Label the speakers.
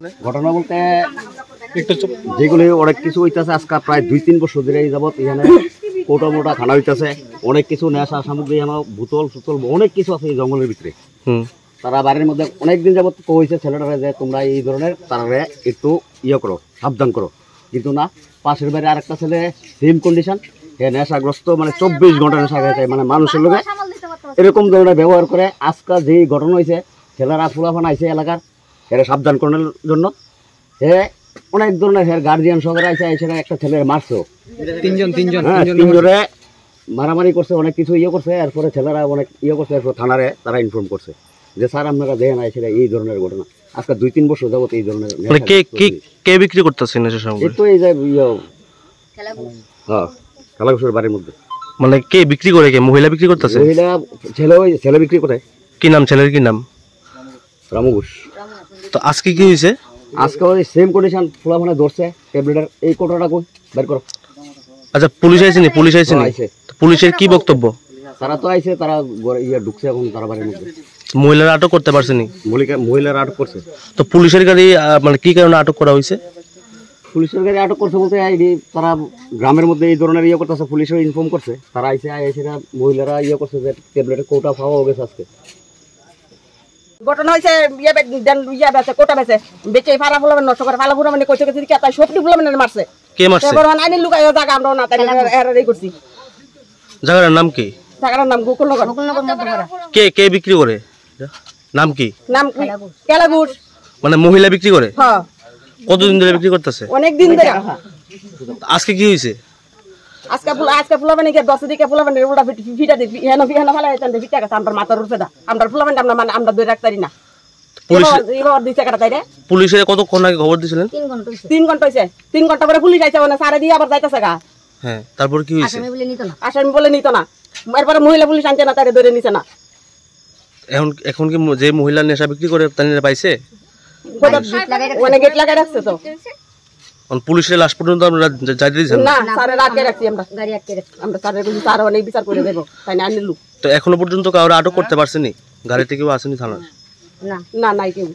Speaker 1: ঘটনা বলতে যেগুলি অনেক কিছু হইতেছে আজকে প্রায় 2-3 বছর ধরে যাবত এখানে কোটা মোটা খানা হইতেছে অনেক কিছু নেশা সামগ্রী আমার বোতল সুতল অনেক কিছু আছে এই জঙ্গলের ভিতরে। তারা বাড়ির মধ্যে অনেকদিন যাবত কইছে ছেলেটারা যে তোমরা এই ধরনের তারা একটু ইয়ে করো সাবধান করো, কিন্তু না, পাশের বাড়ি আরেকটা ছেলে সেম কন্ডিশন, এ নেশাগ্রস্ত, মানে 24 ঘন্টা নেশা খেয়েছে, মানে মানুষের লোকে এরকম ধরনের ব্যবহার করে। আজকে যেই ঘটনা হয়েছে ছেলেরা ফুলাফান আইছে এলাকার এরা সাবধান করার জন্য, হে অনেক ধরনের হের গার্জিয়ান সহকারে আইছে, এসে একটা ছেলের মারছে, তিনজনে মারামারি করছে, অনেক কিছু ইয়ে করছে। এরপরে ছেলেরা অনেক ইয়ে করছে, এরপর থানারে তারা ইনফর্ম করছে যে স্যার আপনারা দেখেন আইসে এই ধরনের ঘটনা আজকে 2-3 বছর যাবত এই ধরনের।
Speaker 2: কে বিক্রি করতেছেন নেশা সামগ্রী?
Speaker 1: তো এই যে খেলাঘুষের বাড়ির মধ্যে।
Speaker 2: মানে কে বিক্রি করে? কে মহিলা বিক্রি করতেছে?
Speaker 1: মহিলা ছেলে বিক্রি করে।
Speaker 2: কি নাম ছেলের? কি নাম?
Speaker 1: রামু ঘোষ।
Speaker 2: তো আজকে কি হয়েছে?
Speaker 1: আজকে ওই সেম কন্ডিশন ফুলা মানে ধরছে ট্যাবলেটের এই কোটাটা কই বের করো।
Speaker 2: আচ্ছা পুলিশ আইছেনি? পুলিশ আইছেনি? পুলিশের কি বক্তব্য?
Speaker 1: তারা তো আইছে, তারা ইয়ে ঢুকছে এখন তারা বাড়ির মধ্যে।
Speaker 2: মহিলারা আটক করতে পারছেনি?
Speaker 1: মহিলারা আটক করছে।
Speaker 2: তো পুলিশের গাড়ি মানে কি কারণে আটক করা হয়েছে?
Speaker 1: পুলিশের গাড়ি আটক করছে বলতে তারা গ্রামের মধ্যে এই ধরনের ইয়ে করতেছে, পুলিশের ইনফর্ম করছে, তারা আইসে মহিলারা ইয়ে করছে যে ট্যাবলেটের কোটা পাওয়া হয়ে গেছে আজকে।
Speaker 3: ঘটনা হয়েছে ইয়া বেচে কোটা বেচে বেচে ফালা ফুলা নষ্ট করে ফালা ফুলা মানে কইছে কি তাই সবটি ফুলা মানে মারছে।
Speaker 2: কে মারছে?
Speaker 3: এবার আইনি লুকায় জায়গা আমরা না তাই এরাই করছি।
Speaker 2: জায়গার নাম কি?
Speaker 3: জায়গার নাম গোকুলনগর।
Speaker 2: কে কে বিক্রি করে? নাম কি?
Speaker 3: নাম কেলাঘুষ।
Speaker 2: মানে মহিলা বিক্রি করে?
Speaker 3: হ্যাঁ।
Speaker 2: কতদিন ধরে বিক্রি করতেছে?
Speaker 3: অনেক দিন ধরে।
Speaker 2: আজকে কি হয়েছে?
Speaker 3: আজকে ফুলা মানে 10 দিকে ফুলা মানে উল্টা ফিটা দি হেন ফালা এতন ফিটা গেছে আমরা মাথার উপরে দা আমরা ফুলা মানে আমরা ধরে রাখতারি না। পুলিশ এবার দিছে কাটা তাইরে।
Speaker 2: পুলিশে কতক্ষণ আগে খবর দিছিলেন?
Speaker 3: 3 ঘন্টা হইছে। 3 ঘন্টা পরে পুলিশ আইছে, মানে সারে দিয়ে আবার যাইতাছে গা।
Speaker 2: হ্যাঁ, তারপর কি হইছে?
Speaker 3: আসামি বলে নিত না। এরপরে মহিলা পুলিশ আনছে না, তারে ধরে নিছে না।
Speaker 2: এখন কি যে মহিলা নেশা বিক্রি করে তারা পাইছে?
Speaker 3: মানে গেট লাগাই রাখছে তো।
Speaker 2: পুলিশের লাশ পর্যন্ত আমরা যাইতে দিছেন
Speaker 3: না? স্যারে আটকে রাখছি আমরা, গাড়ি আটকে রাখছি আমরা, স্যারের কাছে স্যার অনেক বিচার করে দেব তাই না আনিলু।
Speaker 2: তো এখনো পর্যন্ত কাউরে আটক করতে পারছেনি? গাড়িতে কেউ আসেনি থানার?
Speaker 3: না না নাই কেউ।